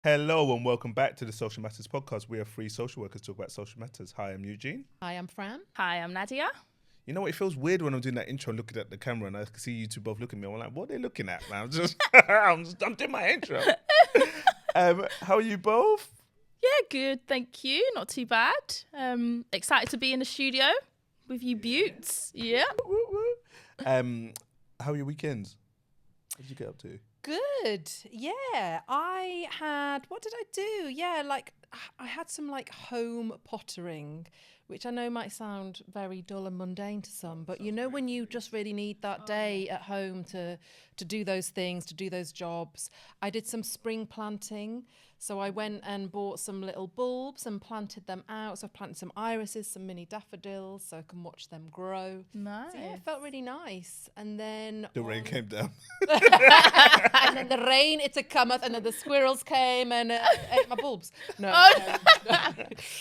Hello and welcome back to the Social Matters podcast. We are three social workers talk about social matters. Hi, I'm Eugene. Hi, I'm Fran. Hi, I'm Nadia. You know what? It feels weird when I'm doing that intro and looking at the camera and I can see you two both looking at me. I'm like, what are they looking at, man? I'm doing my intro. How are you both? Yeah, good. Thank you. Not too bad. Excited to be in the studio with you beauts. Yeah. How are your weekends? What did you get up to? Good. Yeah, what did I do? Yeah, I had some home pottering, which I know might sound very dull and mundane to some, but you know when you just really need that day at home to do those things, to do those jobs. I did some spring planting. So I went and bought some little bulbs and planted them out. So I planted some irises, some mini daffodils, so I can watch them grow. Nice. So yeah, it felt really nice. And then The rain came down. and then the rain, it cometh, and then the squirrels came and ate my bulbs. No,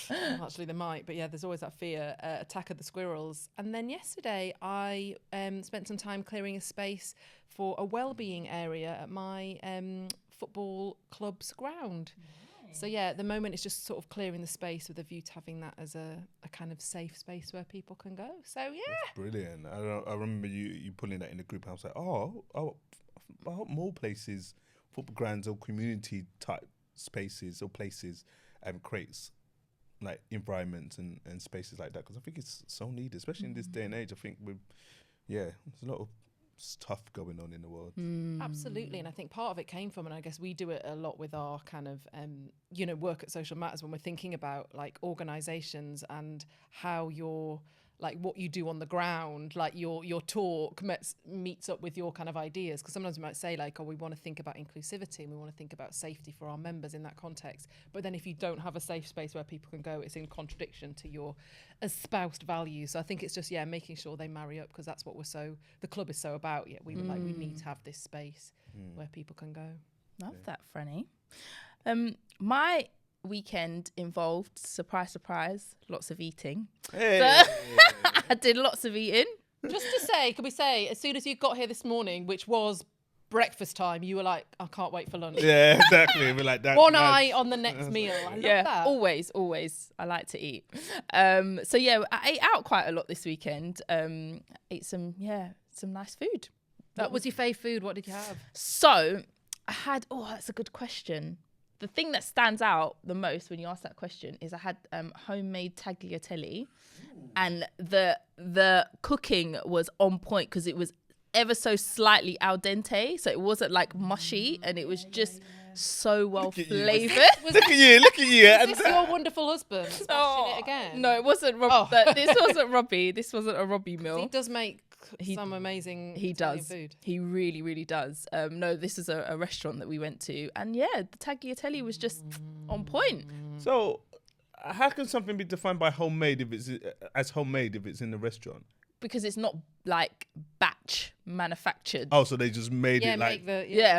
actually they might, but yeah, there's always that fear, attack of the squirrels. And then yesterday I spent some time clearing a space for a wellbeing area at my football club's ground. Nice. So yeah, at the moment it's just sort of clearing the space with a view to having that as a kind of safe space where people can go. So yeah, that's brilliant. I remember you pulling that in the group. And I was like, I hope more places, football grounds or community type spaces or places creates like environments and spaces like that, because I think it's so needed, especially in this day and age. I think there's a lot of stuff going on in the world. Absolutely. And I think part of it came from, and I guess we do it a lot with our kind of work at Social Matters, when we're thinking about like organizations and how your like what you do on the ground, like your talk meets up with your kind of ideas. Because sometimes we might say like, oh, we want to think about inclusivity and we want to think about safety for our members in that context. But then if you don't have a safe space where people can go, it's in contradiction to your espoused values. So I think it's just, making sure they marry up, because that's what the club is so about. Yeah, we need to have this space where people can go. Love that, Franny. My weekend involved, surprise, lots of eating. Hey. So I did lots of eating. Just to say, could we say, as soon as you got here this morning, which was breakfast time, you were like, I can't wait for lunch. Yeah, exactly. We're like that. One eye on the next meal. I love that. Always. I like to eat. So yeah, I ate out quite a lot this weekend. Ate some nice food. What was your fave food? What did you have? So I had, that's a good question. The thing that stands out the most when you ask that question is I had homemade tagliatelle, and the cooking was on point because it was ever so slightly al dente, so it wasn't like mushy, and it was just so well flavoured. Look at you. Is this your wonderful husband smashing it again? No, it wasn't. This wasn't Robbie. This wasn't a Robbie meal. He does make some amazing Italian food. He really, really does. No, this is a restaurant that we went to, and the tagliatelle was just on point. So, how can something be defined by homemade if it's in the restaurant? Because it's not like batch manufactured. Oh, so they just made it like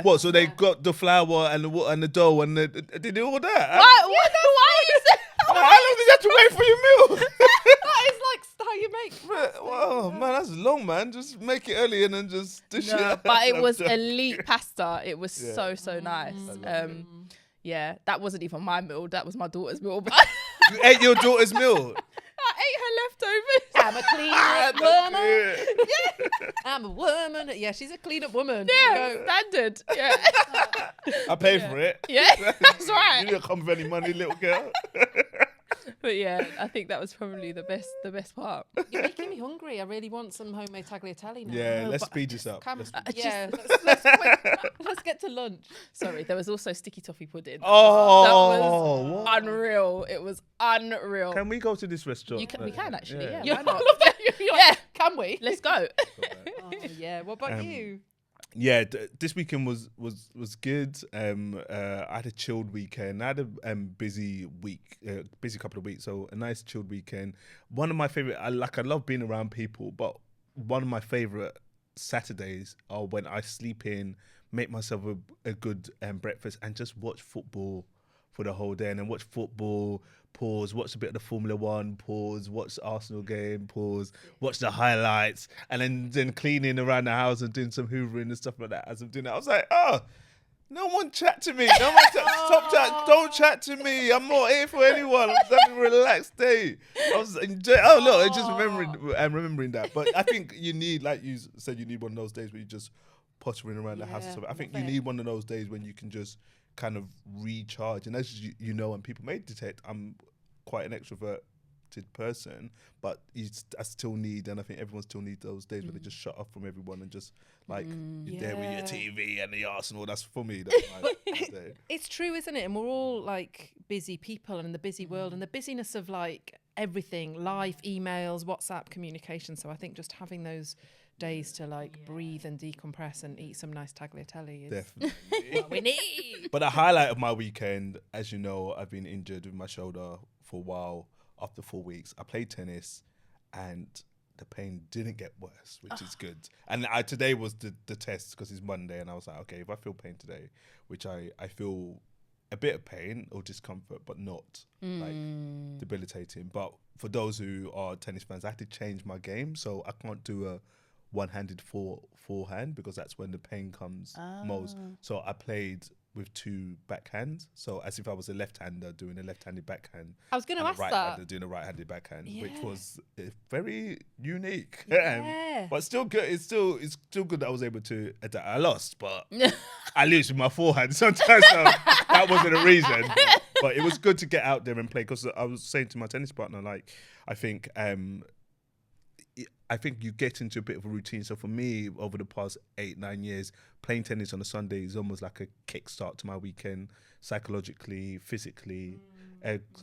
What? So they got the flour and the dough and they did all that. Why is it? How long did you have to wait for your meal? That is like how you make. Oh man, that's long, man. Just make it early and then just dish it out. But it was elite pasta. It was so nice. That wasn't even my meal. That was my daughter's meal. You ate your daughter's meal? I ate her leftovers. I'm a clean-up woman. Yeah. I'm a woman. Yeah, she's a clean-up woman. Yeah, standard. Yeah. I paid for it. Yeah, that's right. You didn't come with any money, little girl. But yeah, I think that was probably the best part. You're making me hungry. I really want some homemade tagliatelle now. Yeah, let's speed this up. Let's get to lunch. Sorry, there was also sticky toffee pudding. Oh, that was unreal. It was unreal. Can we go to this restaurant? We can actually. Yeah. Yeah, Why not? yeah. Can we? Let's go. Yeah. What about you? Yeah, this weekend was good. I had a chilled weekend. I had a busy couple of weeks. So a nice chilled weekend. One of my favorite. I love being around people, but one of my favorite Saturdays are when I sleep in, make myself a good breakfast, and just watch football for the whole day, and then watch football, pause, watch a bit of the Formula One, pause, watch the Arsenal game, pause, watch the highlights, and then cleaning around the house and doing some hoovering and stuff like that as I'm doing that. I was like, No one chat to me. Stop chat. Don't chat to me. I'm not here for anyone. I'm just having a relaxed day. I was enjoying. Oh look, I just remembering that. But I think you need, like you said, you need one of those days where you just pottering around the house and stuff. I think you need one of those days when you can just kind of recharge. And as you know, and people may detect, I'm quite an extroverted person, but I still need, and I think everyone still needs those days where they just shut off from everyone and just like you're there with your TV and the Arsenal. That's for me. That's my day. It's true, isn't it? And we're all like busy people and in the busy world and the busyness of like everything, life, emails, WhatsApp, communication. So I think just having those days to like breathe and decompress and eat some nice tagliatelle is Definitely what we need. But the highlight of my weekend, as you know, I've been injured with my shoulder for a while. After 4 weeks, I played tennis, and the pain didn't get worse, which is good. And today was the test because it's Monday, and I was like, okay, if I feel pain today, which I feel a bit of pain or discomfort, but not like debilitating. But for those who are tennis fans, I had to change my game, so I can't do a one-handed forehand because that's when the pain comes most. So I played with two backhands, so as if I was a left-hander doing a left-handed backhand. I was going to ask that. Doing a right-handed backhand, which was very unique. Yeah. But still good. It's still good that I was able to adapt. I lost, but I lose with my forehand sometimes. So that wasn't a reason. But it was good to get out there and play because I was saying to my tennis partner, like, I think you get into a bit of a routine. So for me, over the past 8-9 years, playing tennis on a Sunday is almost like a kickstart to my weekend, psychologically, physically.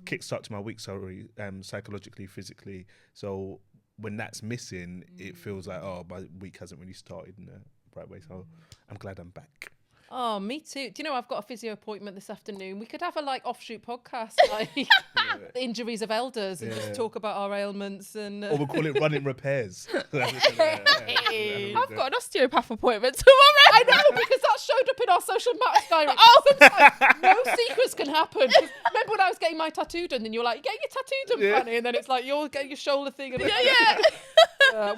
Kickstart to my week, psychologically, physically. So when that's missing, it feels like, oh, my week hasn't really started in the right way. So I'm glad I'm back. Oh, me too. Do you know, I've got a physio appointment this afternoon. We could have a like offshoot podcast, like the injuries of elders, and just talk about our ailments. And or we'll call it running repairs. I've got an osteopath appointment tomorrow. I know, because that showed up in our social matters diary. Sometimes no secrets can happen. Remember when I was getting my tattoo done, and you were like, "Get your tattoo done, Fanny," and then it's like you're getting your shoulder thing. And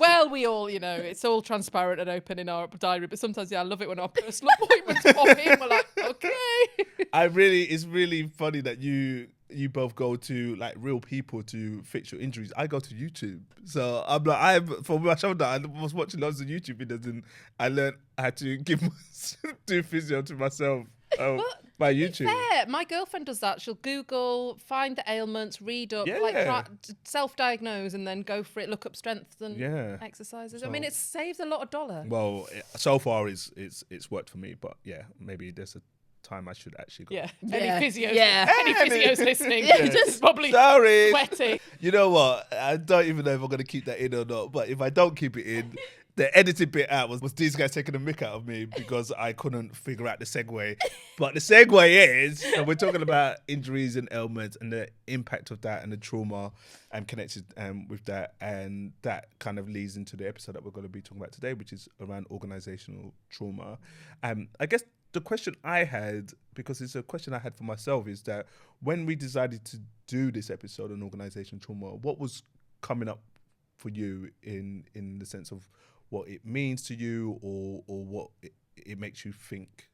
well, we all, it's all transparent and open in our diary. But sometimes, I love it when our personal appointments pop in. We're like, okay. It's really funny that you both go to like real people to fix your injuries. I go to YouTube. So I'm like, for my shoulder, I was watching lots of YouTube videos and I learned how to do physio to myself by YouTube. Fair. My girlfriend does that. She'll Google, find the ailments, read up, self-diagnose, and then go for it, look up strengths and exercises. So, I mean, it saves a lot of dollar. Well, so far it's worked for me, but maybe there's a time I should actually go. Any physios listening? Just probably sorry. sweating. You know what? I don't even know if I'm going to keep that in or not, but if I don't keep it in, the edited bit out was these guys taking a mick out of me because I couldn't figure out the segue. But the segue is, and we're talking about injuries and ailments and the impact of that and the trauma connected with that. And that kind of leads into the episode that we're going to be talking about today, which is around organisational trauma. I guess the question I had, because it's a question I had for myself, is that when we decided to do this episode on organisational trauma, what was coming up for you in the sense of what it means to you or what it makes you think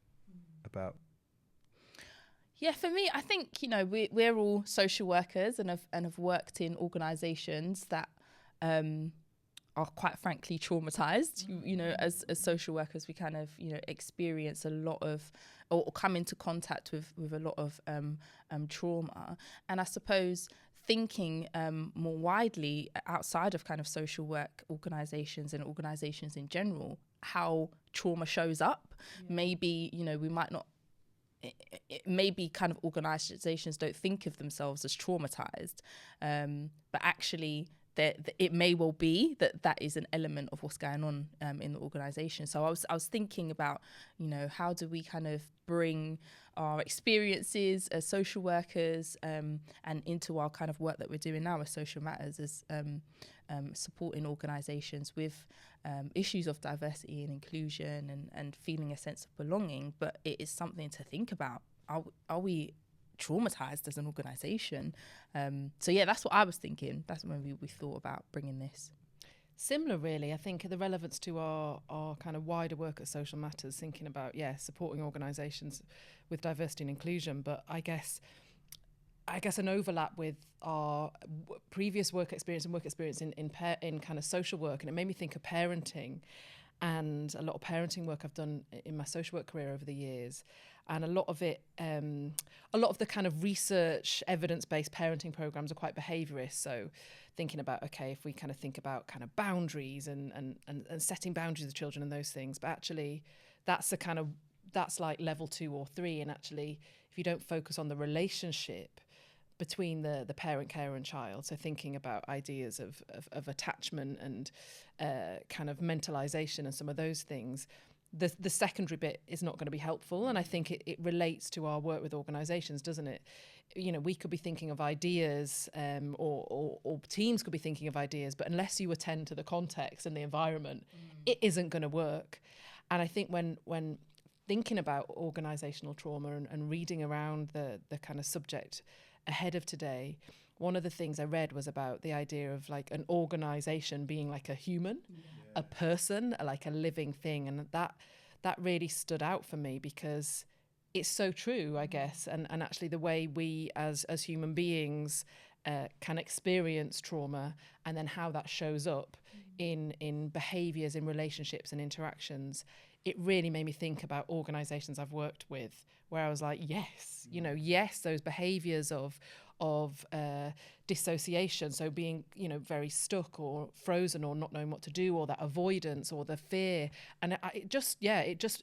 about? Yeah, for me, I think, we're all social workers and have worked in organisations that are quite frankly traumatized. As social workers, we kind of, experience a lot of or come into contact with a lot of trauma. And I suppose thinking more widely outside of kind of social work organisations and organisations in general, how trauma shows up. Maybe, we might not, maybe kind of organisations don't think of themselves as traumatised, but actually it may well be that is an element of what's going on in the organisation. So I was thinking about, how do we kind of bring our experiences as social workers and into our kind of work that we're doing now as social matters, as supporting organisations with issues of diversity and inclusion and feeling a sense of belonging. But it is something to think about. Are we traumatized as an organisation? So that's what I was thinking. That's when we thought about bringing this. Similar, really. I think the relevance to our kind of wider work at Social Matters, thinking about, supporting organisations with diversity and inclusion, but I guess an overlap with our previous work experience and work experience in kind of social work. And it made me think of parenting, and a lot of parenting work I've done in my social work career over the years. And a lot of it, a lot of the kind of research, evidence-based parenting programs are quite behaviourist. So thinking about, okay, if we kind of think about kind of boundaries and setting boundaries with children and those things, but actually that's like level 2 or 3. And actually, if you don't focus on the relationship between the parent, carer and child, so thinking about ideas of attachment and kind of mentalisation and some of those things, the secondary bit is not going to be helpful. And I think it relates to our work with organisations, doesn't it? You know, we could be thinking of ideas, or teams could be thinking of ideas, but unless you attend to the context and the environment, it isn't going to work. And I think when thinking about organisational trauma and reading around the kind of subject ahead of today, one of the things I read was about the idea of like an organisation being like a human, a person, like a living thing. And that really stood out for me, because it's so true, I guess. And actually the way we as human beings can experience trauma, and then how that shows up in behaviours, in relationships and interactions, it really made me think about organisations I've worked with, where I was like, yes, those behaviours of dissociation, so being, very stuck or frozen or not knowing what to do, or that avoidance or the fear. And it just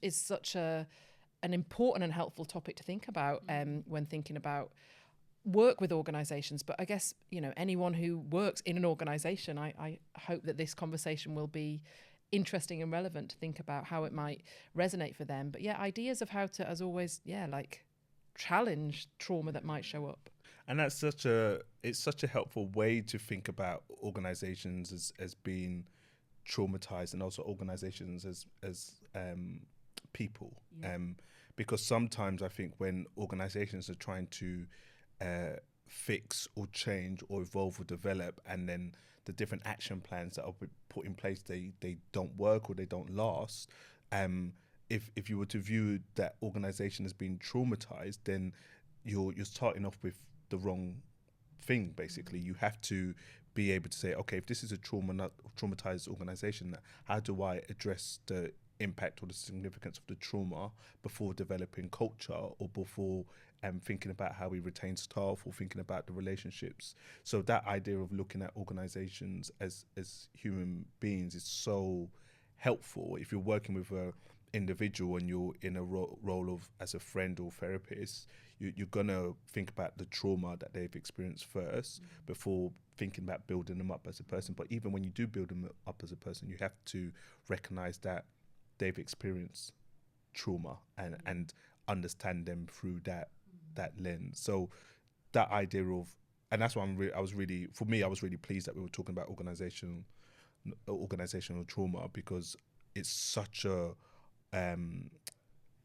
is such an important and helpful topic to think about when thinking about work with organisations. But I guess, anyone who works in an organisation, I hope that this conversation will be interesting and relevant to think about how it might resonate for them. But ideas of how to, as always, challenge trauma that might show up. And it's such a helpful way to think about organizations as being traumatized, and also organizations as people. Because sometimes I think when organizations are trying to fix or change or evolve or develop, and then the different action plans that are put in place, they don't work or they don't last. If you were to view that organization as being traumatized, then you're starting off with the wrong thing. Basically, you have to be able to say, okay, if this is a traumatized organization, how do I address the impact or the significance of the trauma before developing culture, or before thinking about how we retain staff, or thinking about the relationships. So that idea of looking at organizations as human beings is so helpful. If you're working with a individual and you're in a role of as a friend or therapist, you're gonna think about the trauma that they've experienced first before thinking about building them up as a person. But even when you do build them up as a person, you have to recognize that they've experienced trauma and understand them through that lens. So that idea of, and that's why I was really pleased that we were talking about organizational trauma, because it's such a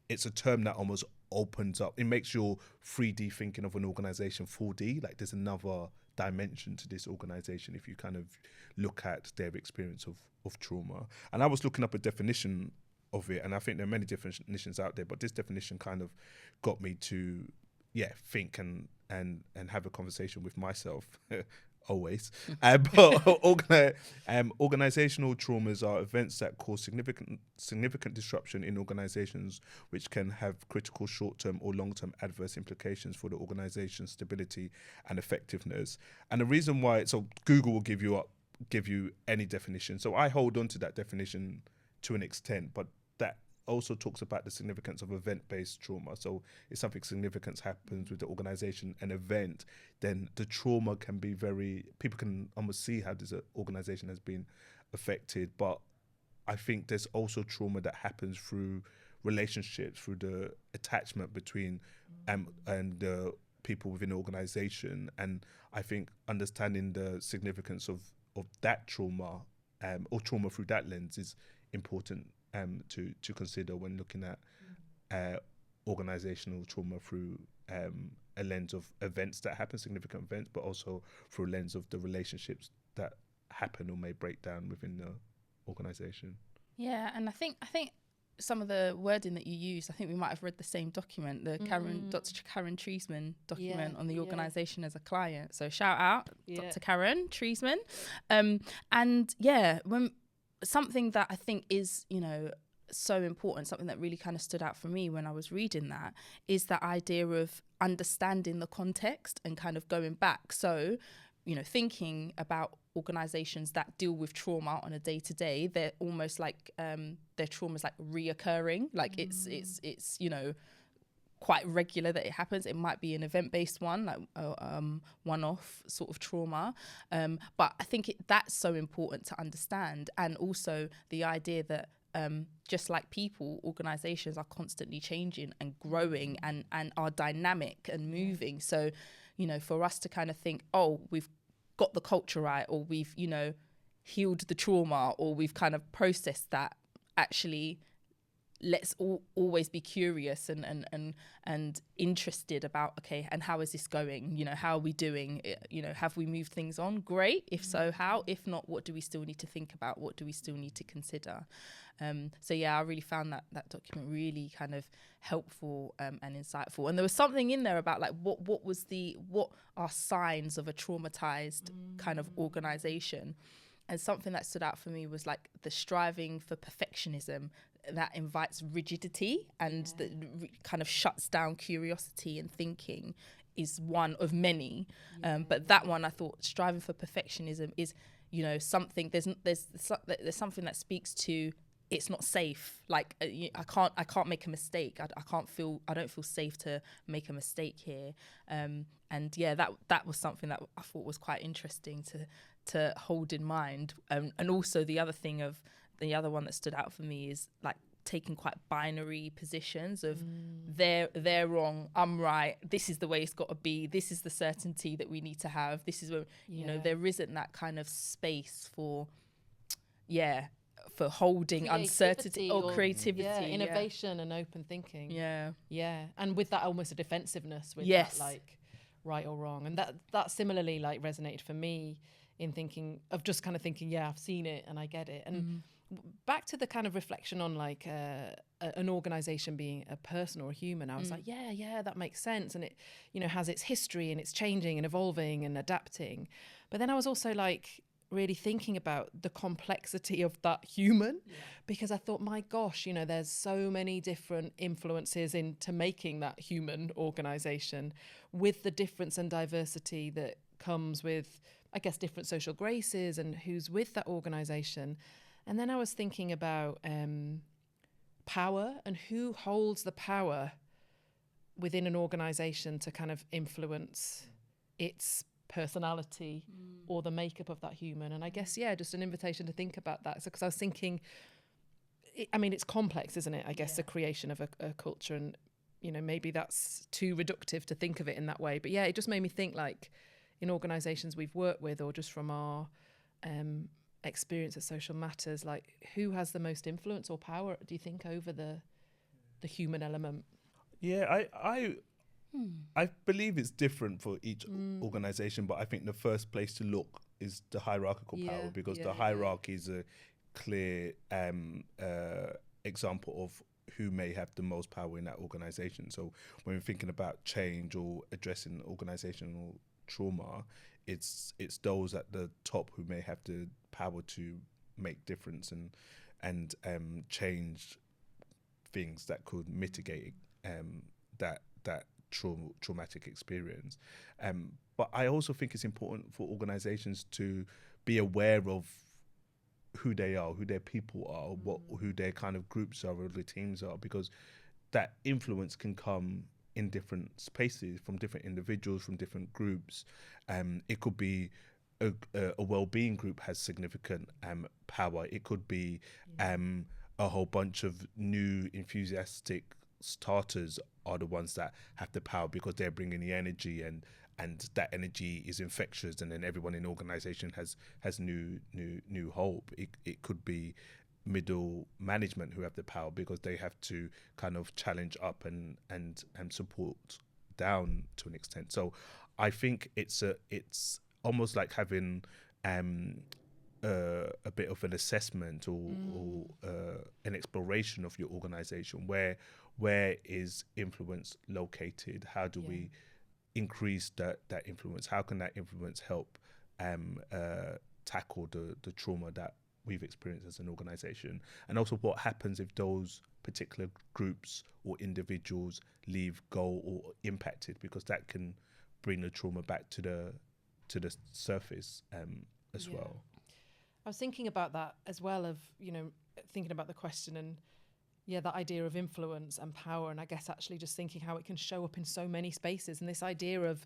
it's a term that almost opens up. It makes your 3D thinking of an organization 4D. Like there's another dimension to this organization if you kind of look at their experience of trauma. And I was looking up a definition of it, and I think there are many definitions out there, but this definition kind of got me to think and have a conversation with myself. Always. But organizational traumas are events that cause significant disruption in organizations, which can have critical short-term or long-term adverse implications for the organization's stability and effectiveness. And the reason why, so Google will give you any definition. So I hold on to that definition to an extent, but that also talks about the significance of event-based trauma. So if something significant happens with the organization, an event, then the trauma can be people can almost see how this organization has been affected. But I think there's also trauma that happens through relationships, through the attachment between and the people within the organization. And I think understanding the significance of that trauma, or trauma through that lens, is important to consider when looking at organizational trauma through a lens of events that happen, significant events, but also through a lens of the relationships that happen or may break down within the organization. Yeah, and I think some of the wording that you used, I think we might have read the same document, the Dr. Karen Treisman document on the organisation as a client. So shout out Dr. Karen Treisman. And yeah, when something that I think is, you know, so important, something that really kind of stood out for me when I was reading that, is that idea of understanding the context and kind of going back. So, you know, thinking about organizations that deal with trauma on a day-to-day, they're almost like their trauma's like reoccurring, like it's you know, quite regular that it happens. It might be an event-based one, like one-off sort of trauma, but I think that's so important to understand. And also the idea that just like people, organizations are constantly changing and growing and are dynamic and moving. So, you know, for us to kind of think, oh, we've got the culture right, or we've, you know, healed the trauma, or we've kind of processed that, actually let's always be curious and interested about, okay, and how is this going? You know, how are we doing? You know, have we moved things on? Great. If so, how? If not, what do we still need to think about? What do we still need to consider? So yeah, I really found that document really kind of helpful and insightful. And there was something in there about like what are signs of a traumatized kind of organization. And something that stood out for me was like the striving for perfectionism that invites rigidity and that kind of shuts down curiosity and thinking is one of many. But that one, I thought, striving for perfectionism is, you know, something, there's something that speaks to, it's not safe. Like I can't make a mistake. I don't feel safe to make a mistake here. And yeah, that was something that I thought was quite interesting to hold in mind. And also the other one that stood out for me is like taking quite binary positions of they're wrong, I'm right, this is the way it's got to be, this is the certainty that we need to have, this is where, you know, there isn't that kind of space for holding uncertainty or creativity, innovation and open thinking. And with that almost a defensiveness with that, like right or wrong. And that similarly like resonated for me in thinking of just kind of thinking, I've seen it and I get it. And back to the kind of reflection on like an organization being a person or a human, I was like, that makes sense. And it, you know, has its history and it's changing and evolving and adapting. But then I was also like really thinking about the complexity of that human, because I thought, my gosh, you know, there's so many different influences into making that human organization, with the difference and diversity that comes with, I guess, different social graces and who's with that organization. And then I was thinking about power and who holds the power within an organization to kind of influence its personality or the makeup of that human. And I guess, just an invitation to think about that. So, because I was thinking, it's complex, isn't it? I guess the creation of a culture, and, you know, maybe that's too reductive to think of it in that way. But yeah, it just made me think, like, in organizations we've worked with, or just from our experience at Social Matters, like, who has the most influence or power, do you think, over the human element? I believe it's different for each organization, but I think the first place to look is the hierarchical power, because the hierarchy is a clear example of who may have the most power in that organization. So when we're thinking about change or addressing organizational trauma, it's those at the top who may have the power to make difference and change things that could mitigate that traumatic experience. But I also think it's important for organizations to be aware of who they are, who their people are, who their kind of groups are, or the teams are, because that influence can come in different spaces, from different individuals, from different groups. It could be a well-being group has significant power. It could be a whole bunch of new enthusiastic starters are the ones that have the power, because they're bringing the energy, and that energy is infectious, and then everyone in the organization has new hope. It could be middle management who have the power, because they have to kind of challenge up and support down to an extent. So I think it's almost like having a bit of an assessment or an exploration of your organization. Where is influence located? How do we increase that influence? How can that influence help tackle the trauma that we've experienced as an organization? And also, what happens if those particular groups or individuals leave, go, or impacted, because that can bring the trauma back to the surface as well. I was thinking about that as well, of, you know, thinking about the question and that idea of influence and power, and I guess actually just thinking how it can show up in so many spaces, and this idea of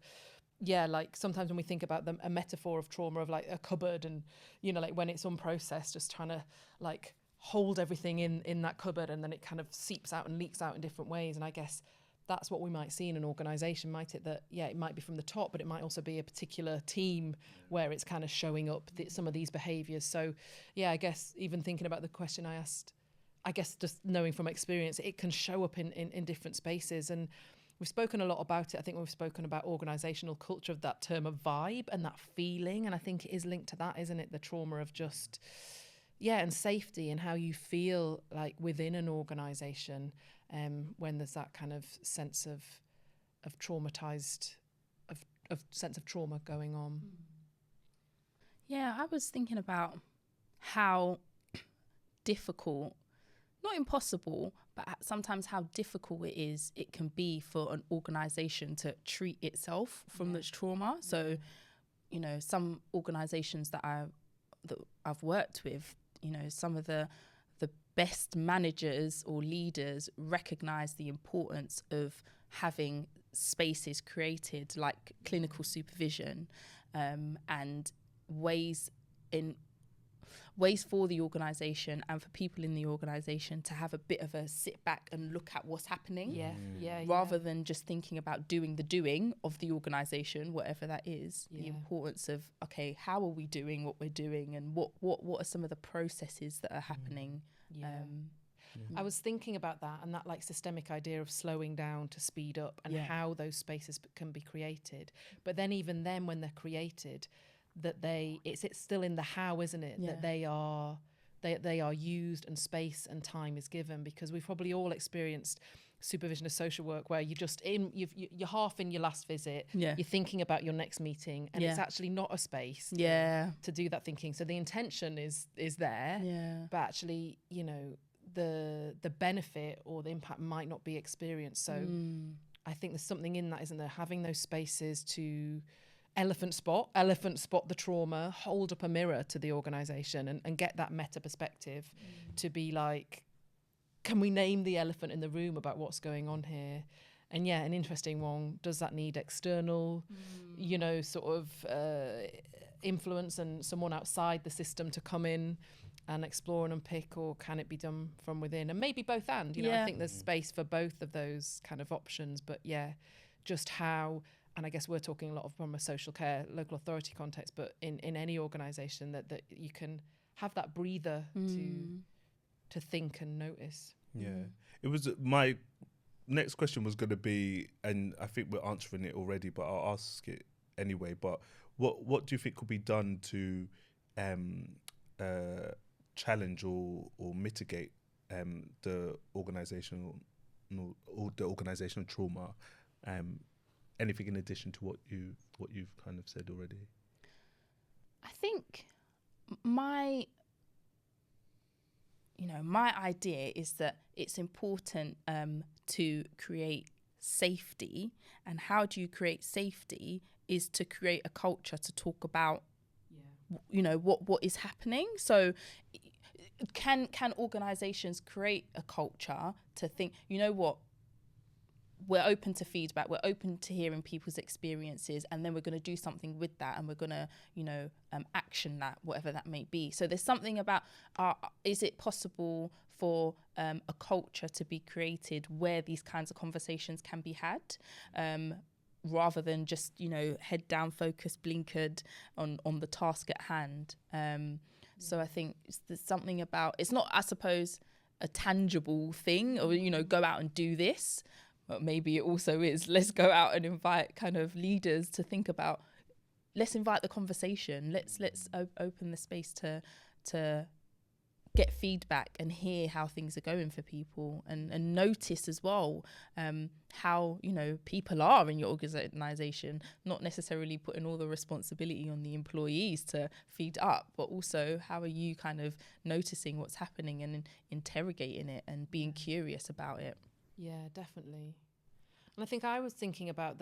like sometimes when we think about a metaphor of trauma of like a cupboard, and you know, like when it's unprocessed, just trying to like hold everything in that cupboard, and then it kind of seeps out and leaks out in different ways. And I guess that's what we might see in an organization, might it? That it might be from the top, but it might also be a particular team where it's kind of showing up some of these behaviors. So I guess even thinking about the question I asked, I guess just knowing from experience, it can show up in different spaces. And we've spoken a lot about it. I think we've spoken about organizational culture, of that term of vibe and that feeling. And I think it is linked to that, isn't it? The trauma of just, and safety, and how you feel like within an organization when there's that kind of sense of traumatized, of sense of trauma going on. Yeah, I was thinking about how difficult, not impossible, but sometimes how difficult it can be for an organisation to treat itself from this trauma. So, you know, some organisations that I've worked with, you know, some of the best managers or leaders recognise the importance of having spaces created like clinical supervision and ways for the organisation and for people in the organisation to have a bit of a sit back and look at what's happening, rather than just thinking about doing the doing of the organisation, whatever that is. The importance of, okay, how are we doing what we're doing, and what are some of the processes that are happening. I was thinking about that, and that like systemic idea of slowing down to speed up, and how those spaces can be created. But then even then, when they're created, that it's still in the how, isn't it? That they are used, and space and time is given, because we've probably all experienced supervision of social work where you're half in your last visit, you're thinking about your next meeting, and it's actually not a space to do that thinking. So the intention is there, but actually, you know, the benefit or the impact might not be experienced. So I think there's something in that, isn't there? Having those spaces to elephant spot the trauma, hold up a mirror to the organisation, and get that meta perspective to be like, can we name the elephant in the room about what's going on here? And an interesting one, does that need external, you know, sort of influence and someone outside the system to come in and explore and unpick, or can it be done from within? And maybe both and, you know, I think there's space for both of those kind of options. But just how, and I guess we're talking a lot from a social care, local authority context, but in any organisation that you can have that breather to think and notice. It was my next question was going to be, and I think we're answering it already, but I'll ask it anyway. But what do you think could be done to challenge or mitigate the organizational trauma? Anything in addition to what you've kind of said already? I think my idea is that it's important to create safety. And how do you create safety is to create a culture to talk about, you know, what is happening. So can organizations create a culture to think, you know what, we're open to feedback, we're open to hearing people's experiences, and then we're going to do something with that, and we're going to, you know, action that, whatever that may be. So there's something about, is it possible for a culture to be created where these kinds of conversations can be had, rather than just, you know, head down, focused, blinkered on the task at hand. So I think there's something about, it's not, I suppose, a tangible thing, or, you know, go out and do this. But maybe it also is, let's go out and invite kind of leaders to think about, let's invite the conversation. Let's open the space to get feedback and hear how things are going for people, and notice as well how, you know, people are in your organisation, not necessarily putting all the responsibility on the employees to feed up, but also how are you kind of noticing what's happening and interrogating it and being curious about it. Yeah, definitely. And I think I was thinking about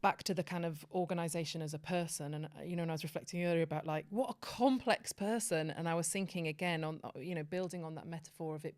back to the kind of organisation as a person, and you know, and I was reflecting earlier about like what a complex person, and I was thinking again on, you know, building on that metaphor of it,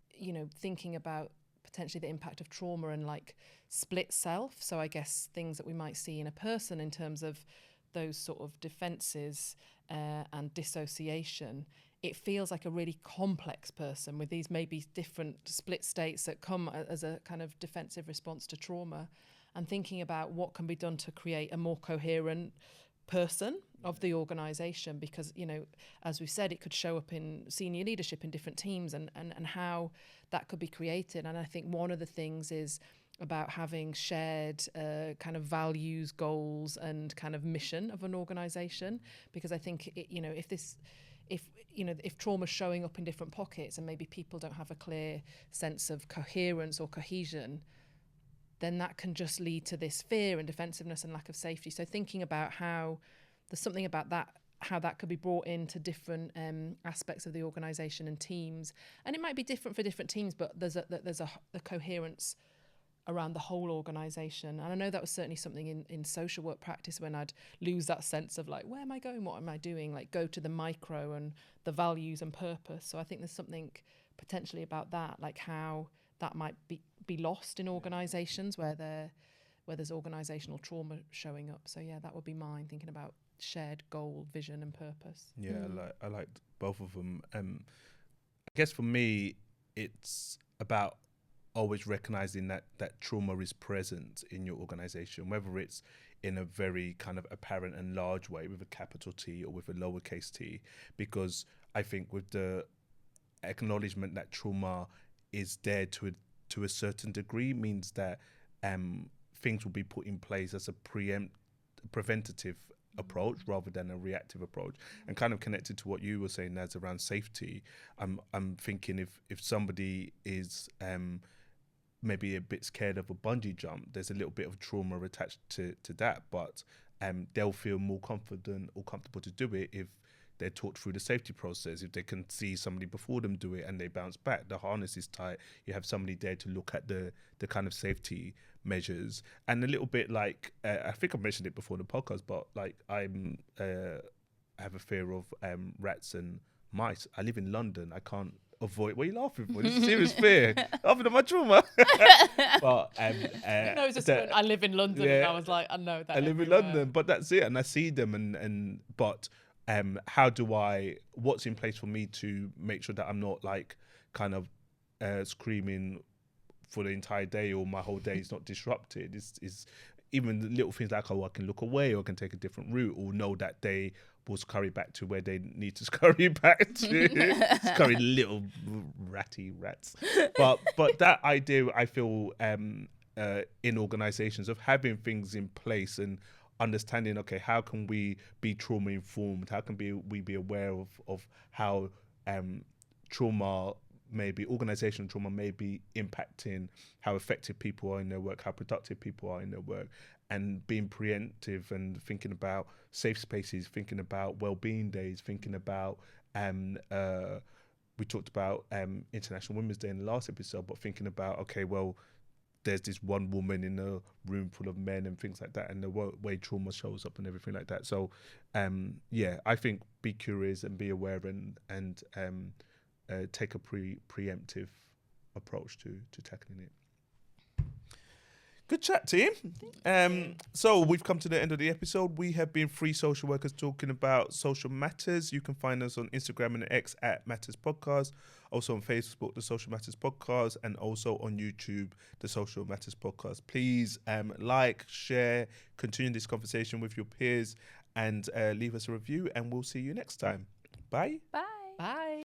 you know, thinking about potentially the impact of trauma and like split self. So I guess things that we might see in a person in terms of those sort of defences and dissociation. It feels like a really complex person with these maybe different split states that come as a kind of defensive response to trauma, and thinking about what can be done to create a more coherent person of the organisation, because, you know, as we've said, it could show up in senior leadership in different teams, and how that could be created. And I think one of the things is about having shared kind of values, goals, and kind of mission of an organisation, because I think you know, if trauma's showing up in different pockets and maybe people don't have a clear sense of coherence or cohesion, then that can just lead to this fear and defensiveness and lack of safety. So thinking about how there's something about that, how that could be brought into different aspects of the organisation and teams, and it might be different for different teams, but there's a coherence around the whole organisation. And I know that was certainly something in social work practice when I'd lose that sense of like, where am I going? What am I doing? Like go to the micro and the values and purpose. So I think there's something potentially about that, like how that might be lost in organisations where there's organisational trauma showing up. So yeah, that would be mine, thinking about shared goal, vision and purpose. Yeah, I liked both of them. I guess for me, it's about always recognizing that trauma is present in your organization, whether it's in a very kind of apparent and large way with a capital T or with a lowercase t, because I think with the acknowledgement that trauma is there to a certain degree means that things will be put in place as a preventative approach rather than a reactive approach. And kind of connected to what you were saying, Naz, around safety, I'm thinking if somebody is maybe a bit scared of a bungee jump, there's a little bit of trauma attached to that, but they'll feel more confident or comfortable to do it if they're taught through the safety process, if they can see somebody before them do it and they bounce back, the harness is tight, you have somebody there to look at the kind of safety measures. And a little bit like, I think I mentioned it before the podcast, but like I have a fear of rats and mice. I live in London, I can't avoid. What are you laughing for? This is a serious fear. Other than my trauma. But no, it's just I live in London, and I was like, I know that. I live in London, but that's it. And I see them, but how do what's in place for me to make sure that I'm not like kind of screaming for the entire day, or my whole day is not disrupted? Is even the little things like, I can look away, or I can take a different route, or know that they will scurry back to where they need to scurry back to. Scurry little ratty rats. But that idea, I feel, in organisations of having things in place and understanding, okay, how can we be trauma informed? How can we be aware of how trauma, maybe organizational trauma, may be impacting how effective people are in their work, how productive people are in their work, and being preemptive and thinking about safe spaces, thinking about well-being days, thinking about we talked about International Women's Day in the last episode, but thinking about, okay, well, there's this one woman in a room full of men and things like that, and the way trauma shows up and everything like that. So I think be curious and be aware and take a preemptive approach to tackling it. Good chat, team. So we've come to the end of the episode. We have been three social workers talking about social matters. You can find us on Instagram and X at Matters Podcast, also on Facebook, the Social Matters Podcast, and also on YouTube, the Social Matters Podcast. Please like, share, continue this conversation with your peers, and leave us a review, and we'll see you next time. Bye. Bye. Bye.